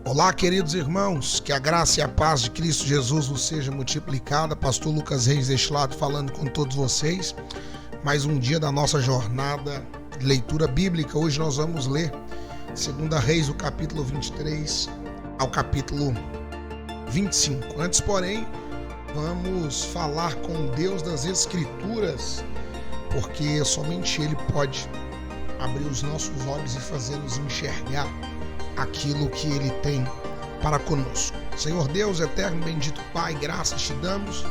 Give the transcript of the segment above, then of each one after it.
Olá, queridos irmãos, que a graça e a paz de Cristo Jesus vos seja multiplicada. Pastor Lucas Reis deste lado falando com todos vocês. Mais um dia da nossa jornada de leitura bíblica. Hoje nós vamos ler 2 Reis, do capítulo 23 ao capítulo 25. Antes, porém, vamos falar com Deus das Escrituras, porque somente Ele pode abrir os nossos olhos e fazer-nos enxergar aquilo que Ele tem para conosco. Senhor Deus eterno, bendito Pai, graças te damos,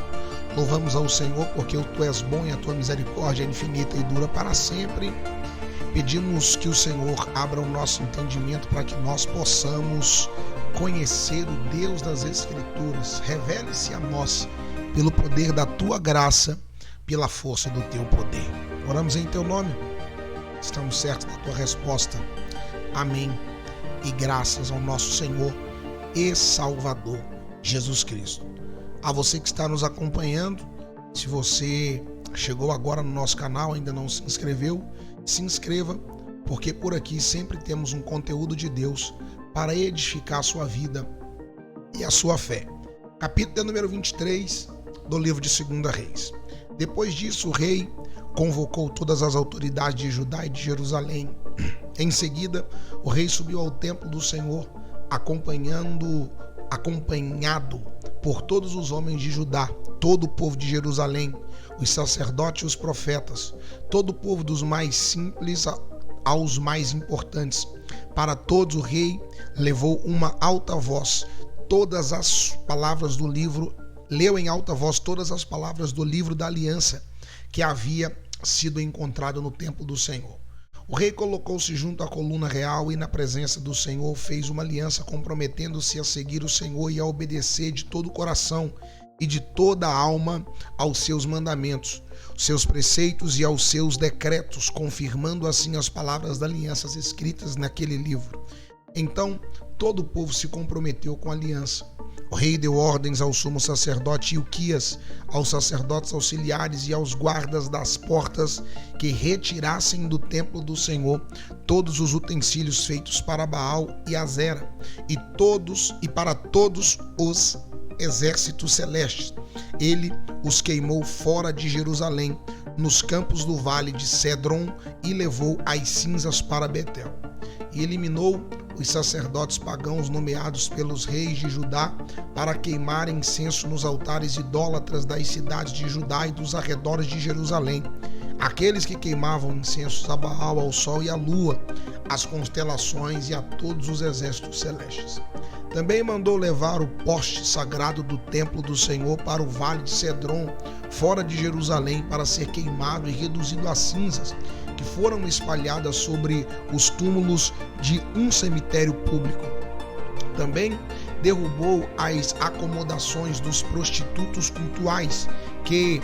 louvamos ao Senhor porque Tu és bom e a Tua misericórdia é infinita e dura para sempre. Pedimos que o Senhor abra o nosso entendimento para que nós possamos conhecer o Deus das Escrituras. Revele-se a nós pelo poder da Tua graça, pela força do Teu poder. Oramos em Teu nome, estamos certos da Tua resposta. Amém. E graças ao nosso Senhor e Salvador Jesus Cristo. A você que está nos acompanhando, se você chegou agora no nosso canal, ainda não se inscreveu, se inscreva, porque por aqui sempre temos um conteúdo de Deus para edificar a sua vida e a sua fé. Capítulo número 23 do livro de 2 Reis. Depois disso, o rei convocou todas as autoridades de Judá e de Jerusalém. Em seguida, o rei subiu ao templo do Senhor, acompanhado por todos os homens de Judá, todo o povo de Jerusalém, os sacerdotes e os profetas, todo o povo dos mais simples aos mais importantes. Para todos o rei levou uma alta voz, todas as palavras do livro, leu em alta voz todas as palavras do livro da aliança que havia sido encontrado no templo do Senhor. O rei colocou-se junto à coluna real e na presença do Senhor fez uma aliança, comprometendo-se a seguir o Senhor e a obedecer de todo o coração e de toda a alma aos seus mandamentos, seus preceitos e aos seus decretos, confirmando assim as palavras da aliança escritas naquele livro. Então todo o povo se comprometeu com a aliança. O rei deu ordens ao sumo sacerdote Ilquias, aos sacerdotes auxiliares e aos guardas das portas que retirassem do templo do Senhor todos os utensílios feitos para Baal e Azera e para todos os exércitos celestes. Ele os queimou fora de Jerusalém, nos campos do vale de Cedron, e levou as cinzas para Betel. E eliminou os sacerdotes pagãos nomeados pelos reis de Judá para queimarem incenso nos altares idólatras das cidades de Judá e dos arredores de Jerusalém, aqueles que queimavam incensos a Baal, ao sol e à lua, às constelações e a todos os exércitos celestes. Também mandou levar o poste sagrado do templo do Senhor para o vale de Cedron, fora de Jerusalém, para ser queimado e reduzido a cinzas, que foram espalhadas sobre os túmulos de um cemitério público. Também derrubou as acomodações dos prostitutos cultuais que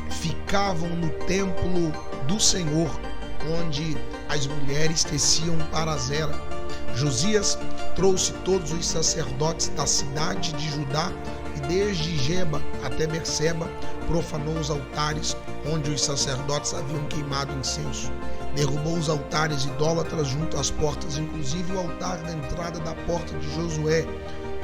ficavam no templo do Senhor, onde as mulheres teciam para Azera. Josias trouxe todos os sacerdotes da cidade de Judá e desde Geba até Berseba profanou os altares onde os sacerdotes haviam queimado incenso. Derrubou os altares idólatras junto às portas, inclusive o altar da entrada da porta de Josué,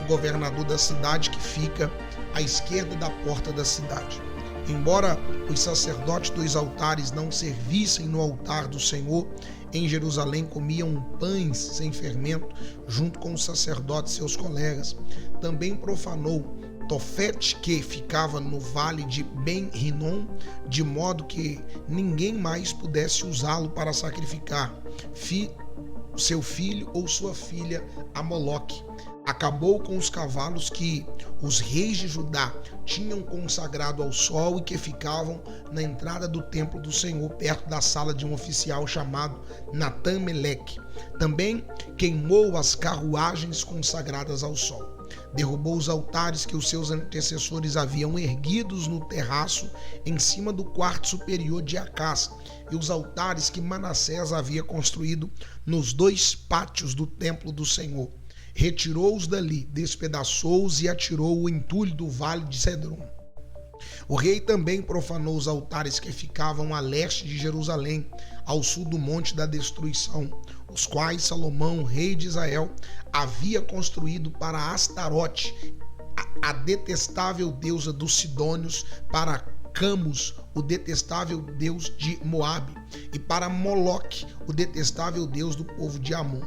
o governador da cidade, que fica à esquerda da porta da cidade. Embora os sacerdotes dos altares não servissem no altar do Senhor, em Jerusalém comiam pães sem fermento junto com os sacerdotes seus colegas. Também profanou Tofete, que ficava no vale de Ben-Rinom, de modo que ninguém mais pudesse usá-lo para sacrificar seu filho ou sua filha a Moloque. Acabou com os cavalos que os reis de Judá tinham consagrado ao sol e que ficavam na entrada do templo do Senhor, perto da sala de um oficial chamado Natã-Meleque. Também queimou as carruagens consagradas ao sol. Derrubou os altares que os seus antecessores haviam erguidos no terraço em cima do quarto superior de Acás, e os altares que Manassés havia construído nos 2 pátios do templo do Senhor. Retirou-os dali, despedaçou-os e atirou o entulho do vale de Cedron. O rei também profanou os altares que ficavam a leste de Jerusalém, ao sul do Monte da Destruição, os quais Salomão, rei de Israel, havia construído para Astarote, a detestável deusa dos Sidônios, para Camus, o detestável deus de Moabe, e para Moloque, o detestável deus do povo de Amon.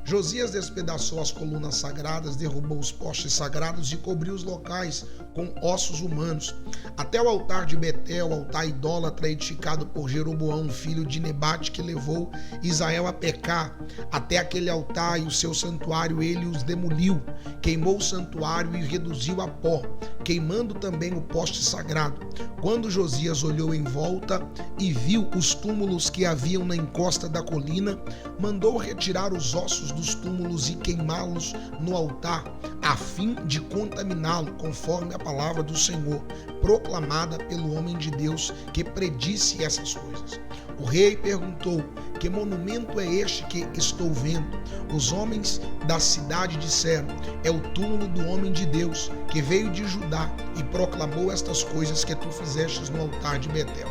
Josias despedaçou as colunas sagradas, derrubou os postes sagrados e cobriu os locais com ossos humanos. Até o altar de Betel, altar idólatra edificado por Jeroboão, filho de Nebate, que levou Israel a pecar. Até aquele altar e o seu santuário ele os demoliu, queimou o santuário e reduziu a pó, queimando também o poste sagrado. Quando Josias olhou em volta e viu os túmulos que haviam na encosta da colina, mandou retirar os ossos dos túmulos e queimá-los no altar, a fim de contaminá-lo, conforme a palavra do Senhor, proclamada pelo homem de Deus que predisse essas coisas. O rei perguntou: que monumento é este que estou vendo? Os homens da cidade disseram: é o túmulo do homem de Deus, que veio de Judá e proclamou estas coisas que tu fizestes no altar de Betel.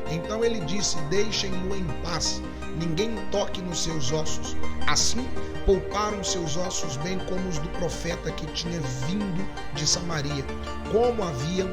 Então ele disse: deixem-no em paz, ninguém toque nos seus ossos. Assim pouparam seus ossos, bem como os do profeta que tinha vindo de Samaria, como haviam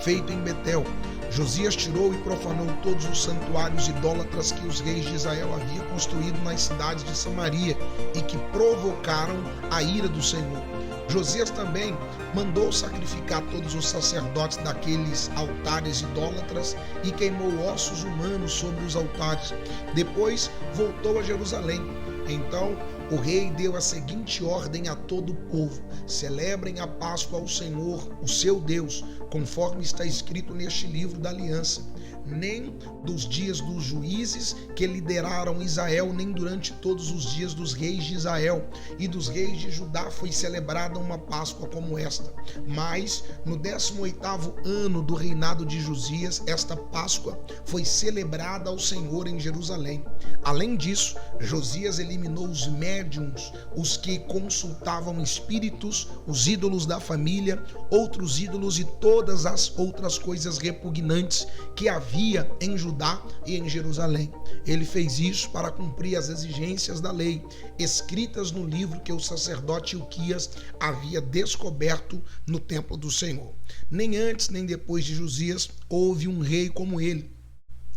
feito em Betel. Josias tirou e profanou todos os santuários idólatras que os reis de Israel haviam construído nas cidades de Samaria e que provocaram a ira do Senhor. Josias também mandou sacrificar todos os sacerdotes daqueles altares idólatras e queimou ossos humanos sobre os altares. Depois voltou a Jerusalém. Então o rei deu a seguinte ordem a todo o povo: celebrem a Páscoa ao Senhor, o seu Deus, conforme está escrito neste livro da aliança. Nem dos dias dos juízes que lideraram Israel, nem durante todos os dias dos reis de Israel e dos reis de Judá foi celebrada uma Páscoa como esta. Mas no 18º ano do reinado de Josias, esta Páscoa foi celebrada ao Senhor em Jerusalém. Além disso, Josias eliminou os médiuns, os que consultavam espíritos, os ídolos da família, outros ídolos e todas as outras coisas repugnantes que havia em Judá e em Jerusalém. Ele fez isso para cumprir as exigências da lei, escritas no livro que o sacerdote Ilquias havia descoberto no templo do Senhor. Nem antes nem depois de Josias houve um rei como ele,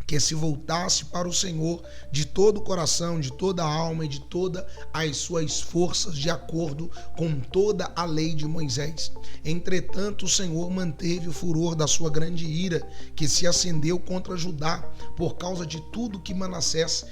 que se voltasse para o Senhor de todo o coração, de toda a alma e de todas as suas forças, de acordo com toda a lei de Moisés. Entretanto, o Senhor manteve o furor da sua grande ira, que se acendeu contra Judá, por causa de tudo que Manassés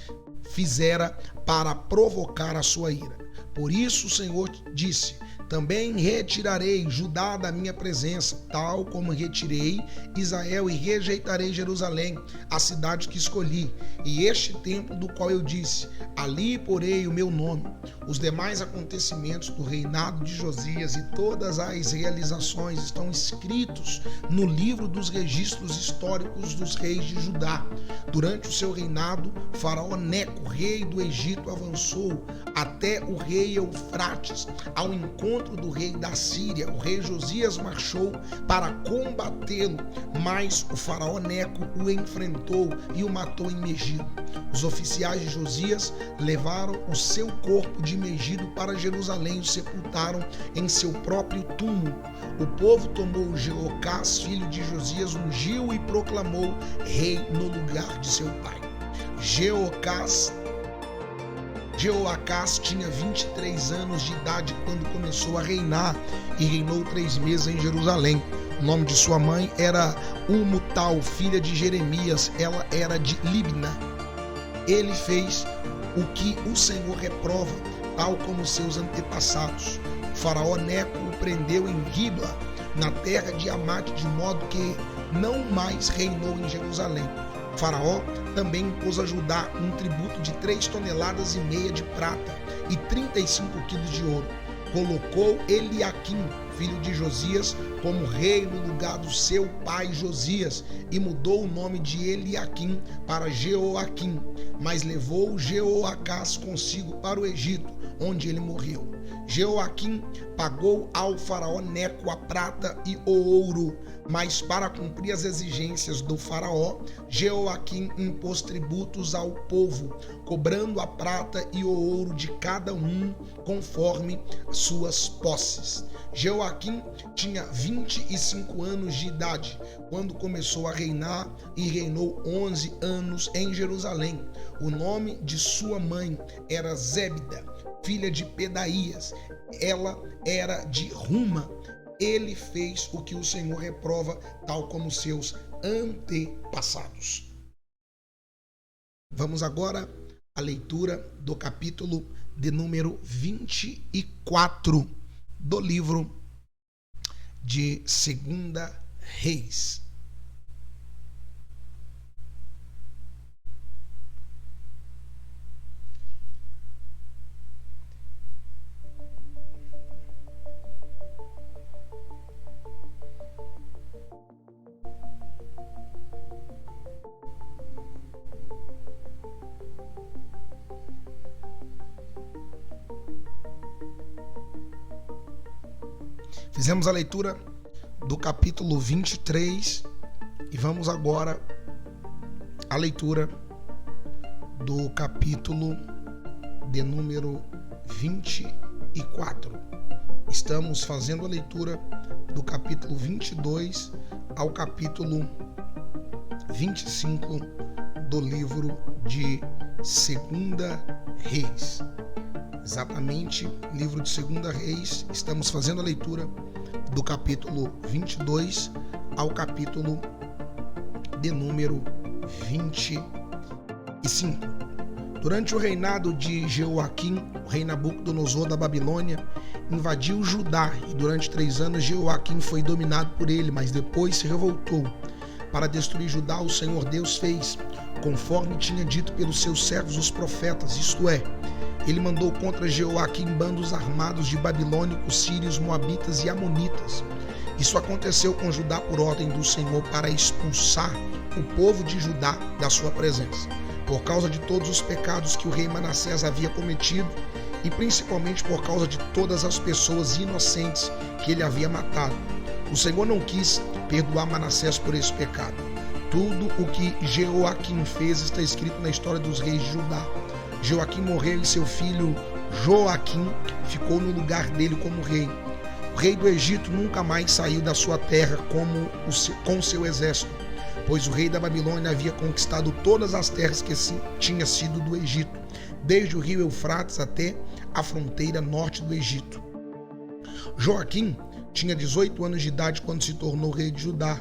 fizera para provocar a sua ira. Por isso o Senhor disse: também retirarei Judá da minha presença, tal como retirei Israel, e rejeitarei Jerusalém, a cidade que escolhi, e este templo do qual eu disse: ali porei o meu nome. Os demais acontecimentos do reinado de Josias e todas as realizações estão escritos no livro dos registros históricos dos reis de Judá. Durante o seu reinado, Faraó Neco, rei do Egito, avançou até o rei Eufrates, ao encontro do rei da Síria. O rei Josias marchou para combatê-lo, mas o faraó Neco o enfrentou e o matou em Megido. Os oficiais de Josias levaram o seu corpo de Megido para Jerusalém e o sepultaram em seu próprio túmulo. O povo tomou Jeocás, filho de Josias, ungiu e proclamou rei no lugar de seu pai. Jeoacás tinha 23 anos de idade quando começou a reinar e reinou 3 meses em Jerusalém. O nome de sua mãe era Umutal, filha de Jeremias, ela era de Libna. Ele fez o que o Senhor reprova, tal como seus antepassados. O faraó Neco o prendeu em Ribla, na terra de Amate, de modo que não mais reinou em Jerusalém. O faraó também impôs a Judá um tributo de 3,5 toneladas de prata e 35 quilos de ouro. Colocou Eliaquim, filho de Josias, como rei no lugar do seu pai Josias, e mudou o nome de Eliaquim para Jeoaquim, mas levou Jeoacás consigo para o Egito, onde ele morreu. Jeoaquim pagou ao faraó Neco a prata e o ouro, mas para cumprir as exigências do faraó, Jeoaquim impôs tributos ao povo, cobrando a prata e o ouro de cada um conforme suas posses. Jeoaquim tinha 25 anos de idade quando começou a reinar e reinou 11 anos em Jerusalém. O nome de sua mãe era Zébida, filha de Pedaías. Ela era de Ruma. Ele fez o que o Senhor reprova, tal como seus antepassados. Vamos agora à leitura do capítulo de número 24 do livro de 2 Reis. Fizemos a leitura do capítulo 23 e vamos agora à leitura do capítulo de número 24. Estamos fazendo a leitura do capítulo 22 ao capítulo 25 do livro de 2 Reis. Exatamente, livro de 2 Reis, estamos fazendo a leitura do capítulo 22 ao capítulo de número 25. Durante o reinado de Jeoaquim, o rei Nabucodonosor da Babilônia invadiu Judá e durante 3 anos Jeoaquim foi dominado por ele, mas depois se revoltou. Para destruir Judá, o Senhor Deus fez conforme tinha dito pelos seus servos os profetas, isto é, ele mandou contra Jeoaquim bandos armados de babilônicos, sírios, moabitas e amonitas. Isso aconteceu com Judá por ordem do Senhor para expulsar o povo de Judá da sua presença, por causa de todos os pecados que o rei Manassés havia cometido e principalmente por causa de todas as pessoas inocentes que ele havia matado. O Senhor não quis perdoar Manassés por esse pecado. Tudo o que Jeoaquim fez está escrito na história dos reis de Judá. Jeoaquim morreu e seu filho Joaquim ficou no lugar dele como rei. O rei do Egito nunca mais saiu da sua terra com seu exército, pois o rei da Babilônia havia conquistado todas as terras que tinha sido do Egito, desde o rio Eufrates até a fronteira norte do Egito. Joaquim tinha 18 anos de idade quando se tornou rei de Judá.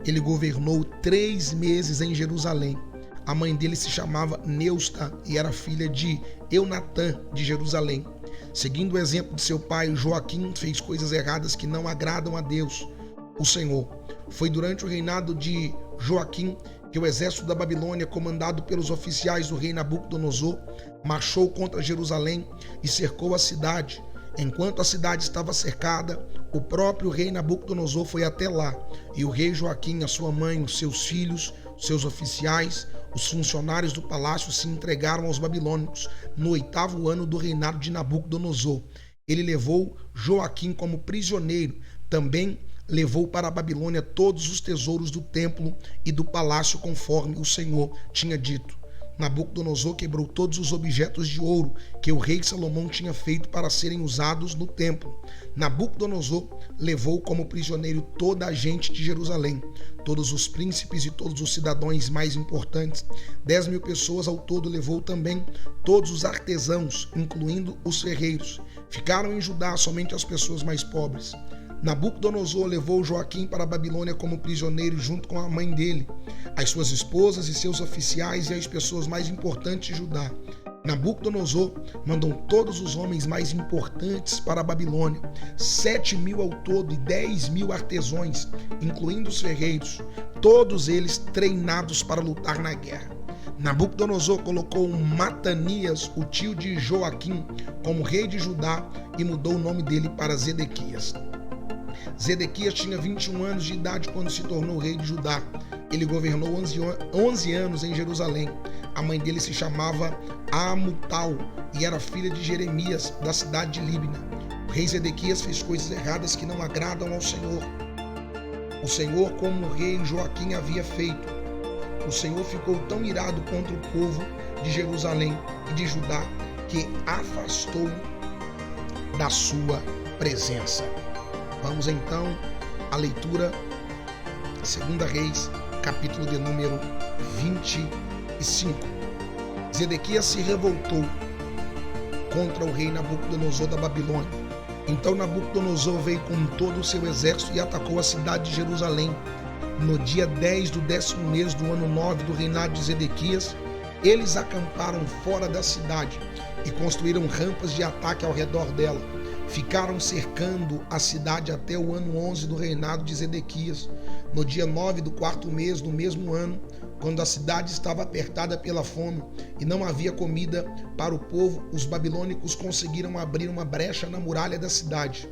Ele governou 3 meses em Jerusalém. A mãe dele se chamava Neusta e era filha de Eunatã de Jerusalém. Seguindo o exemplo de seu pai, Joaquim fez coisas erradas que não agradam a Deus, o Senhor. Foi durante o reinado de Joaquim que o exército da Babilônia, comandado pelos oficiais do rei Nabucodonosor, marchou contra Jerusalém e cercou a cidade. Enquanto a cidade estava cercada, o próprio rei Nabucodonosor foi até lá, e o rei Joaquim, a sua mãe, os seus filhos, os seus oficiais, os funcionários do palácio se entregaram aos babilônicos no 8º ano do reinado de Nabucodonosor. Ele levou Joaquim como prisioneiro, também levou para a Babilônia todos os tesouros do templo e do palácio conforme o Senhor tinha dito. Nabucodonosor quebrou todos os objetos de ouro que o rei Salomão tinha feito para serem usados no templo. Nabucodonosor levou como prisioneiro toda a gente de Jerusalém, todos os príncipes e todos os cidadãos mais importantes. 10.000 pessoas ao todo levou também todos os artesãos, incluindo os ferreiros. Ficaram em Judá somente as pessoas mais pobres. Nabucodonosor levou Joaquim para a Babilônia como prisioneiro junto com a mãe dele, as suas esposas e seus oficiais e as pessoas mais importantes de Judá. Nabucodonosor mandou todos os homens mais importantes para a Babilônia, 7.000 ao todo e 10.000 artesãos, incluindo os ferreiros, todos eles treinados para lutar na guerra. Nabucodonosor colocou Matanias, o tio de Joaquim, como rei de Judá e mudou o nome dele para Zedequias. Zedequias tinha 21 anos de idade quando se tornou rei de Judá. Ele governou 11 anos em Jerusalém. A mãe dele se chamava Amutal e era filha de Jeremias, da cidade de Líbna. O rei Zedequias fez coisas erradas que não agradam ao Senhor. O Senhor, como o rei Joaquim havia feito. O Senhor ficou tão irado contra o povo de Jerusalém e de Judá que afastou da sua presença. Vamos então à leitura, 2 Reis, capítulo de número 25. Zedequias se revoltou contra o rei Nabucodonosor da Babilônia. Então Nabucodonosor veio com todo o seu exército e atacou a cidade de Jerusalém. No dia 10 do 10º mês do ano 9 do reinado de Zedequias, eles acamparam fora da cidade e construíram rampas de ataque ao redor dela. Ficaram cercando a cidade até o ano 11 do reinado de Zedequias. No dia 9 do 4º mês do mesmo ano, quando a cidade estava apertada pela fome e não havia comida para o povo, os babilônicos conseguiram abrir uma brecha na muralha da cidade.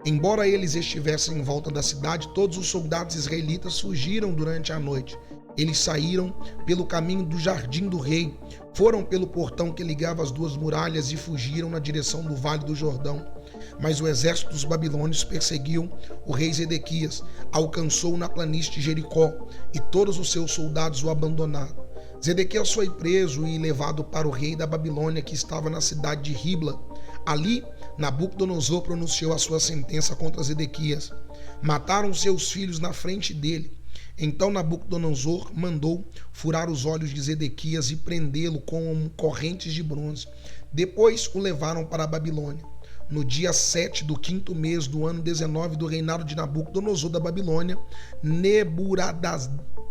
Embora eles estivessem em volta da cidade, todos os soldados israelitas fugiram durante a noite. Eles saíram pelo caminho do jardim do rei, foram pelo portão que ligava as duas muralhas e fugiram na direção do Vale do Jordão. Mas o exército dos babilônios perseguiu o rei Zedequias, alcançou-o na planície de Jericó e todos os seus soldados o abandonaram. Zedequias foi preso e levado para o rei da Babilônia, que estava na cidade de Ribla. Ali, Nabucodonosor pronunciou a sua sentença contra Zedequias. Mataram seus filhos na frente dele. Então Nabucodonosor mandou furar os olhos de Zedequias e prendê-lo com correntes de bronze. Depois o levaram para a Babilônia. No dia 7 do 5º mês do ano 19 do reinado de Nabucodonosor da Babilônia,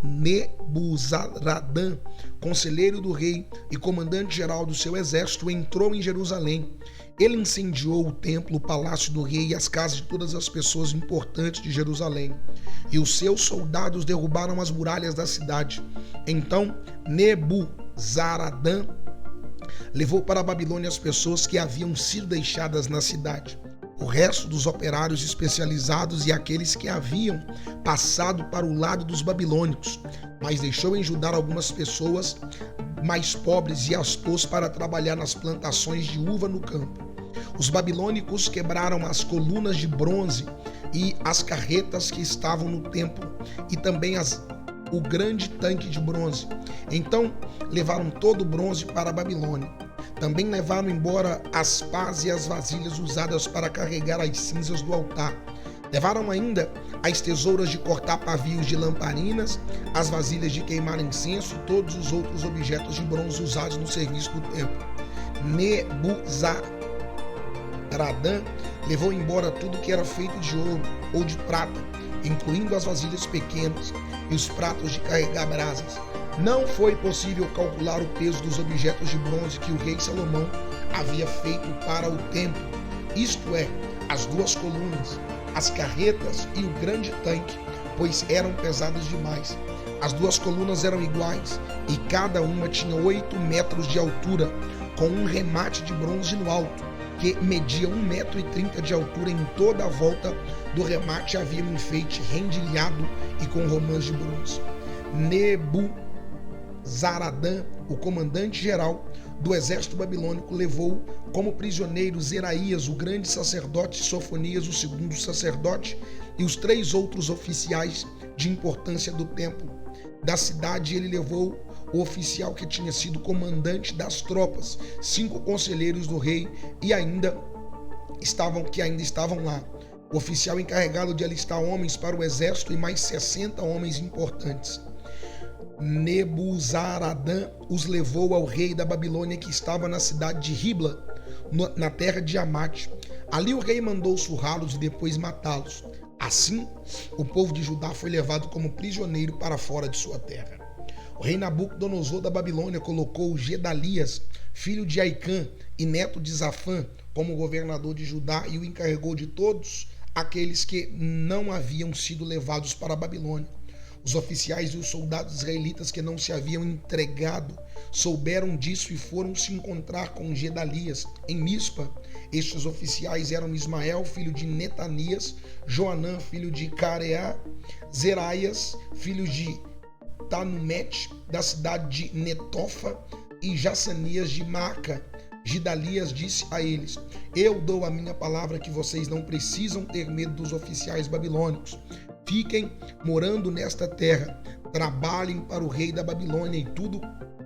Nebuzaradã, conselheiro do rei e comandante-geral do seu exército, entrou em Jerusalém. Ele incendiou o templo, o palácio do rei e as casas de todas as pessoas importantes de Jerusalém. E os seus soldados derrubaram as muralhas da cidade. Então Nebuzaradã levou para a Babilônia as pessoas que haviam sido deixadas na cidade. O resto dos operários especializados e aqueles que haviam passado para o lado dos babilônicos, mas deixou em Judá algumas pessoas mais pobres e as pôs para trabalhar nas plantações de uva no campo. Os babilônicos quebraram as colunas de bronze e as carretas que estavam no templo e também o grande tanque de bronze. Então levaram todo o bronze para a Babilônia. Também levaram embora as pás e as vasilhas usadas para carregar as cinzas do altar. Levaram ainda as tesouras de cortar pavios de lamparinas, as vasilhas de queimar incenso e todos os outros objetos de bronze usados no serviço do templo. Nebuzaradã levou embora tudo que era feito de ouro ou de prata, incluindo as vasilhas pequenas e os pratos de carregar brasas. Não foi possível calcular o peso dos objetos de bronze que o rei Salomão havia feito para o templo, isto é, as duas colunas, as carretas e o grande tanque, pois eram pesadas demais. As duas colunas eram iguais e cada uma tinha 8 metros de altura, com um remate de bronze no alto, que media 1,30 m de altura. Em toda a volta do remate havia um enfeite rendilhado e com romãs de bronze. Nebuzaradã, o comandante-geral do exército babilônico, levou como prisioneiros Zeraías, o grande sacerdote, Sofonias, o segundo sacerdote, e os 3 outros oficiais de importância do templo. Da cidade ele levou o oficial que tinha sido comandante das tropas, 5 conselheiros do rei que ainda estavam lá. O oficial encarregado de alistar homens para o exército e mais 60 homens importantes. Nebuzaradã os levou ao rei da Babilônia, que estava na cidade de Ribla, na terra de Amate. Ali o rei mandou surrá-los e depois matá-los. Assim, o povo de Judá foi levado como prisioneiro para fora de sua terra. O rei Nabucodonosor da Babilônia colocou Gedalias, filho de Aicã e neto de Zafã, como governador de Judá e o encarregou de todos aqueles que não haviam sido levados para a Babilônia. Os oficiais e os soldados israelitas que não se haviam entregado souberam disso e foram se encontrar com Gedalias em Mispa. Estes oficiais eram Ismael, filho de Netanias, Joanã, filho de Careá, Zeraias, filho de Tanumete, da cidade de Netofa, e Jassanias de Maca. Gidalias disse a eles: eu dou a minha palavra que vocês não precisam ter medo dos oficiais babilônicos. Fiquem morando nesta terra, trabalhem para o rei da Babilônia e tudo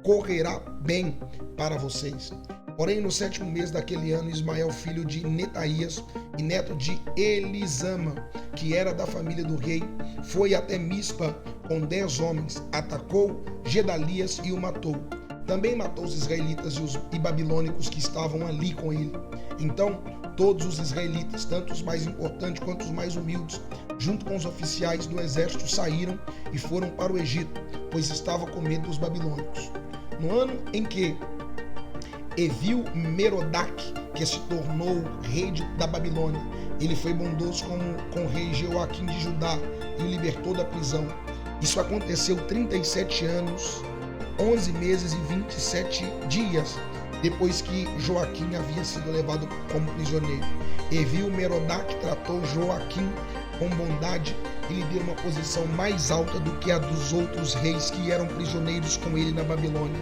correrá bem para vocês. Porém, no 7º mês daquele ano, Ismael, filho de Netaías e neto de Elisama, que era da família do rei, foi até Mispa com 10 homens, atacou Gedalias e o matou. Também matou os israelitas e babilônicos que estavam ali com ele. Então, todos os israelitas, tanto os mais importantes quanto os mais humildes, junto com os oficiais do exército, saíram e foram para o Egito, pois estavam com medo dos babilônicos. No ano em que Evil-Merodach, que se tornou rei da Babilônia, ele foi bondoso com o rei Joaquim de Judá e o libertou da prisão. Isso aconteceu 37 anos, 11 meses e 27 dias depois que Joaquim havia sido levado como prisioneiro. Evil-Merodach tratou Joaquim com bondade e lhe deu uma posição mais alta do que a dos outros reis que eram prisioneiros com ele na Babilônia.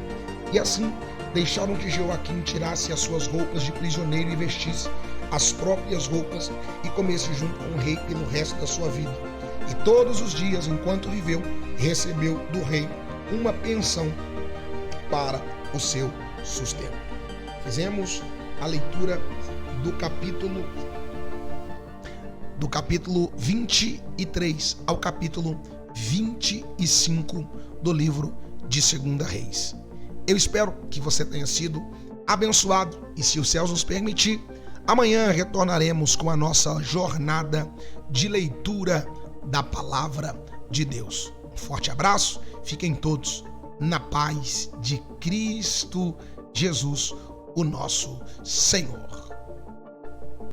E assim deixaram que Joaquim tirasse as suas roupas de prisioneiro e vestisse as próprias roupas e comesse junto com o rei pelo resto da sua vida. E todos os dias, enquanto viveu, recebeu do rei uma pensão para o seu sustento. Fizemos a leitura do capítulo 23 ao capítulo 25 do livro de 2 Reis. Eu espero que você tenha sido abençoado e, se os céus nos permitir, amanhã retornaremos com a nossa jornada de leitura da palavra de Deus. Um forte abraço, fiquem todos na paz de Cristo Jesus, o nosso Senhor.